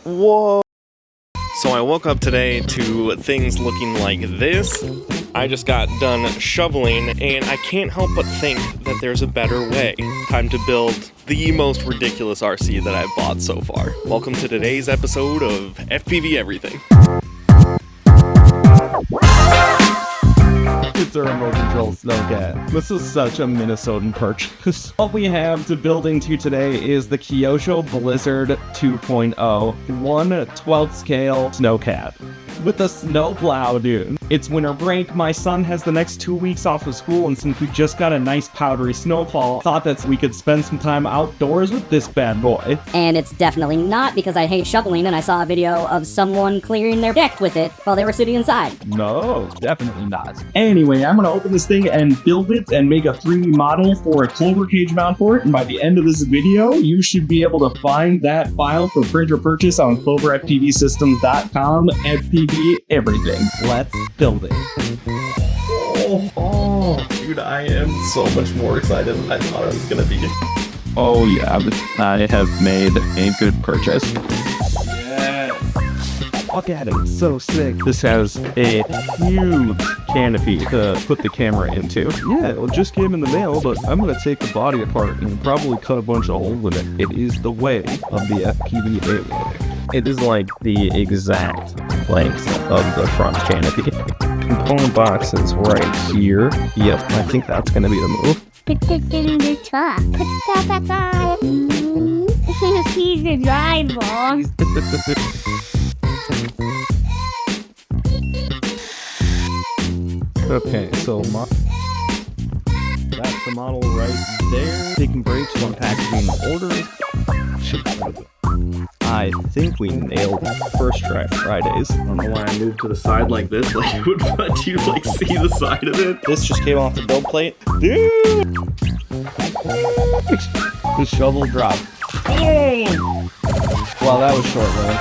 Whoa. So I woke up today to things looking like this. I just got done shoveling, and I can't help but think that there's a better way. Time to build the most ridiculous RC that I've bought so far. Welcome to today's episode of FPV Everything. It's a remote control Snowcat. This is such a Minnesotan purchase. What we have to build into today is the Kyosho Blzzard 2.0 1/12 scale Snowcat. With a snowplow, dude. It's winter break, my son has the next 2 weeks off of school, and since we just got a nice powdery snowfall, thought that we could spend some time outdoors with this bad boy. And it's definitely not because I hate shoveling and I saw a video of someone clearing their deck with it while they were sitting inside. No, definitely not. Anyway, I'm gonna open this thing and build it and make a 3D model for a Clover cage mount for it, and by the end of this video, you should be able to find that file for print or purchase on CloverFPVSystems.com, FPV Everything. Let's build it. Oh, dude, I am so much more excited than I thought I was gonna be. Oh yeah, but I have made a good purchase. Yeah. Look at it, it's so sick. This has a huge canopy to put the camera into. Yeah, it just came in the mail, but I'm gonna take the body apart and probably cut a bunch of holes in it. It is the way of the FPVV way. It is like the exact length of the front canopy. Component box is right here. Yep, I think that's gonna be the move. Put it in the truck. Put that He's the driver. Okay, so that's the model right there. Taking breaks from packaging orders. I think we nailed it. First try Fridays. I don't know why I moved to the side like this, like it would let you like see the side of it. This just came off the build plate. Dude! The shovel dropped. Well, that was short-lived.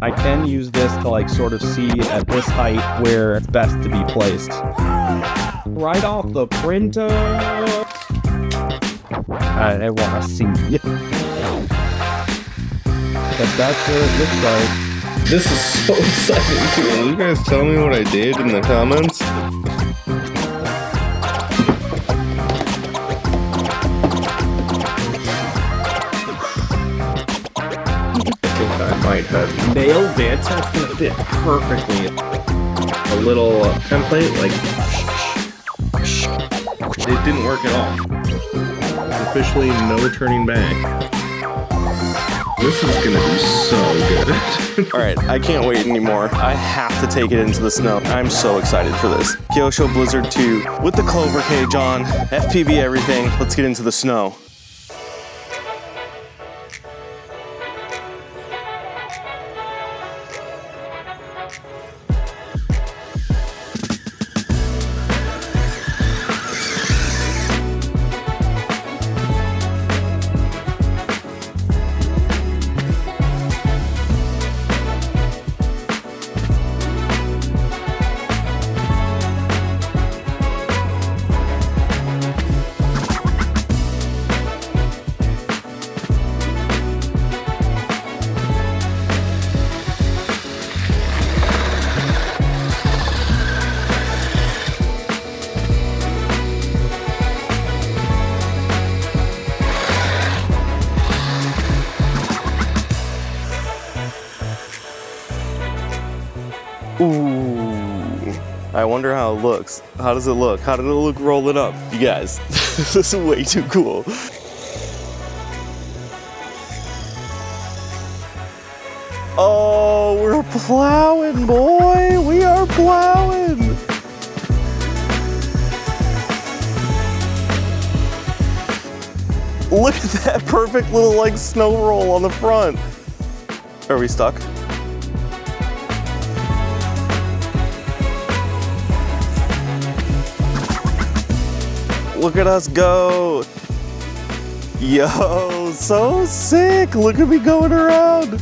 I can use this to like sort of see at this height where it's best to be placed. Right off the printer. I want to see it. But that's what it looks like. This is so exciting too. Will you guys tell me what I did in the comments? I might have nailed it. That's gonna fit perfectly. A little template, like it didn't work at all. Officially no turning back. This is gonna be so good. Alright, I can't wait anymore. I have to take it into the snow. I'm so excited for this. Kyosho Blzzard 2 with the Clover cage on, FPV Everything. Let's get into the snow. Ooh, I wonder how it looks. How does it look? How did it look rolling up? You guys, this is way too cool. Oh, we're plowing, boy. We are plowing. Look at that perfect little like snow roll on the front. Are we stuck? Look at us go. Yo, so sick. Look at me going around.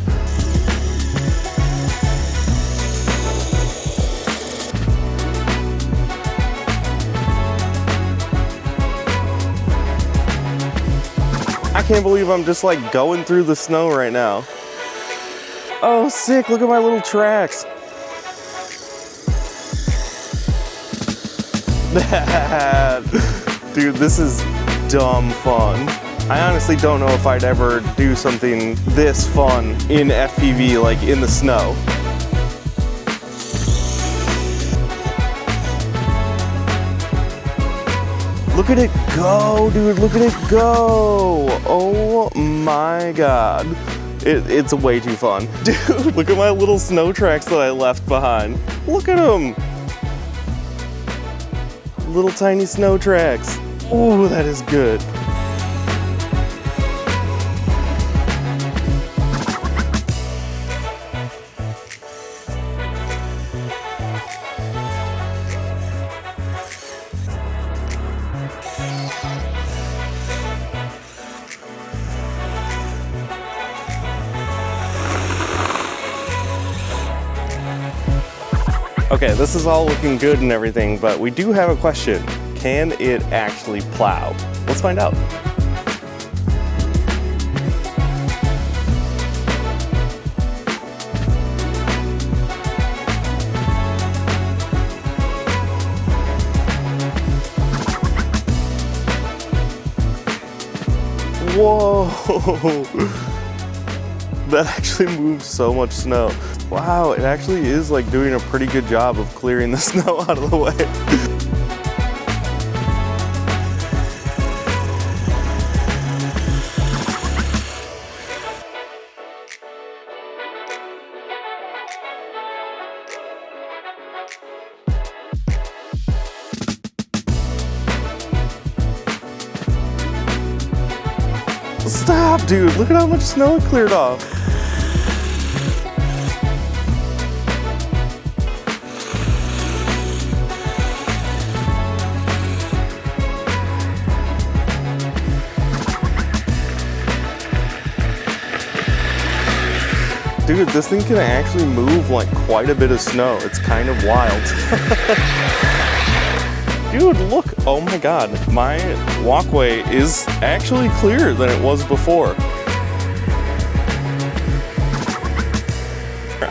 I can't believe I'm just like going through the snow right now. Oh, sick, look at my little tracks. Dude, this is dumb fun. I honestly don't know if I'd ever do something this fun in FPV, like in the snow. Look at it go, dude, look at it go. Oh my God. It's way too fun. Dude, look at my little snow tracks that I left behind. Look at them. Little tiny snow tracks. Oh, that is good. Okay, this is all looking good and everything, but we do have a question. Can it actually plow? Let's find out. Whoa! That actually moves so much snow. Wow, it actually is like doing a pretty good job of clearing the snow out of the way. Stop, dude, look at how much snow it cleared off. Dude, this thing can actually move like quite a bit of snow. It's kind of wild. Dude, look, oh my God. My walkway is actually clearer than it was before.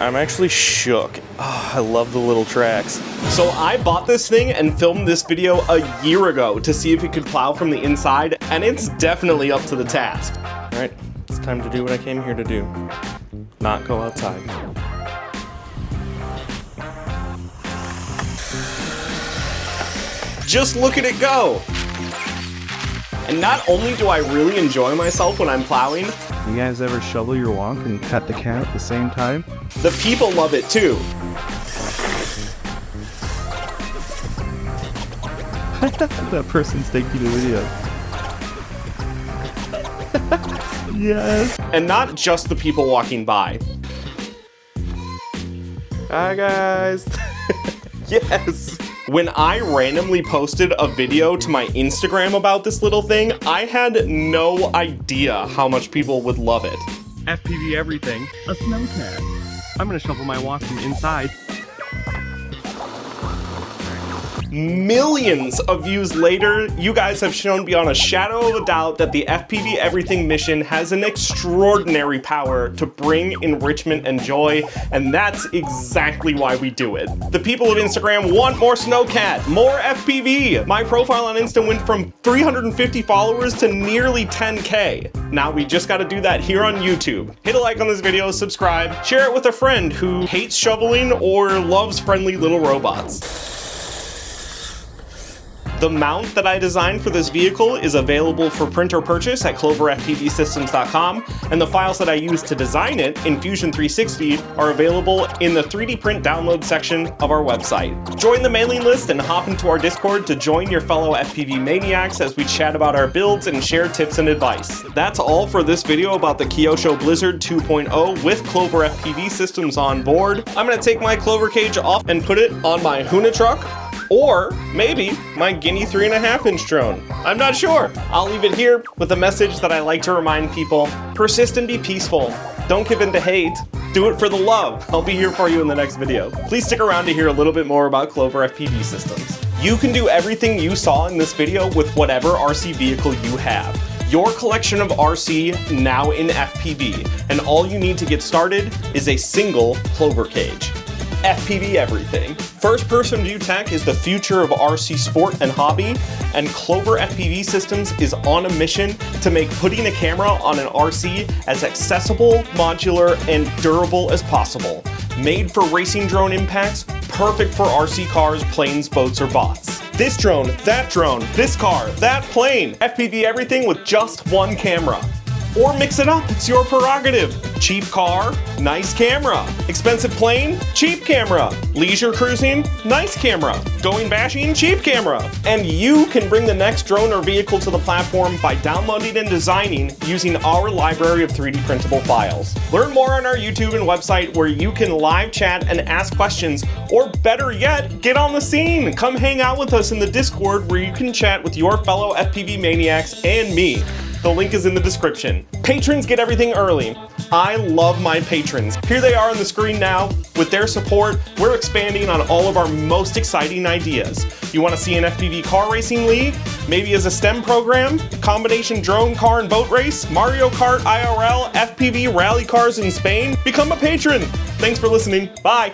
I'm actually shook. Oh, I love the little tracks. So I bought this thing and filmed this video a year ago to see if it could plow from the inside, and it's definitely up to the task. All right, it's time to do what I came here to do. Not go outside. Just look at it go! And not only do I really enjoy myself when I'm plowing, You guys ever shovel your walk and pet the cat at the same time? the people love it too. That person's taking the video. Yes. And not just the people walking by. Hi guys. Yes. When I randomly posted a video to my Instagram about this little thing, I had no idea how much people would love it. FPV Everything, a Snowcat. I'm gonna shovel my walk from inside. Millions of views later, you guys have shown beyond a shadow of a doubt that the FPV Everything mission has an extraordinary power to bring enrichment and joy, and that's exactly why we do it. The people of Instagram want more Snowcat, more FPV. My profile on Insta went from 350 followers to nearly 10K. Now we just gotta do that here on YouTube. Hit a like on this video, subscribe, share it with a friend who hates shoveling or loves friendly little robots. The mount that I designed for this vehicle is available for print or purchase at cloverfpvsystems.com, and the files that I used to design it in Fusion 360 are available in the 3D print download section of our website. Join the mailing list and hop into our Discord to join your fellow FPV maniacs as we chat about our builds and share tips and advice. That's all for this video about the Kyosho Blzzard 2.0 with Clover FPV Systems on board. I'm gonna take my Clover cage off and put it on my Huna truck, or maybe my Guinea 3.5-inch drone. I'm not sure. I'll leave it here with a message that I like to remind people. Persist and be peaceful. Don't give in to hate. Do it for the love. I'll be here for you in the next video. Please stick around to hear a little bit more about Clover FPV Systems. You can do everything you saw in this video with whatever RC vehicle you have. Your collection of RC now in FPV, and all you need to get started is a single Clover cage. FPV Everything. First-person view tech is the future of RC sport and hobby, and Clover FPV Systems is on a mission to make putting a camera on an RC as accessible, modular, and durable as possible. Made for racing drone impacts, perfect for RC cars, planes, boats, or bots. This drone, that drone, this car, that plane. FPV Everything with just one camera. Or mix it up, it's your prerogative. Cheap car, nice camera. Expensive plane, cheap camera. Leisure cruising, nice camera. Going bashing, cheap camera. And you can bring the next drone or vehicle to the platform by downloading and designing using our library of 3D printable files. Learn more on our YouTube and website where you can live chat and ask questions, or better yet, get on the scene. Come hang out with us in the Discord where you can chat with your fellow FPV maniacs and me. The link is in the description. Patrons get everything early. I love my patrons. Here they are on the screen now. With their support, we're expanding on all of our most exciting ideas. You want to see an FPV car racing league? Maybe as a STEM program? Combination drone, car, and boat race? Mario Kart IRL, FPV rally cars in Spain? Become a patron. Thanks for listening. Bye.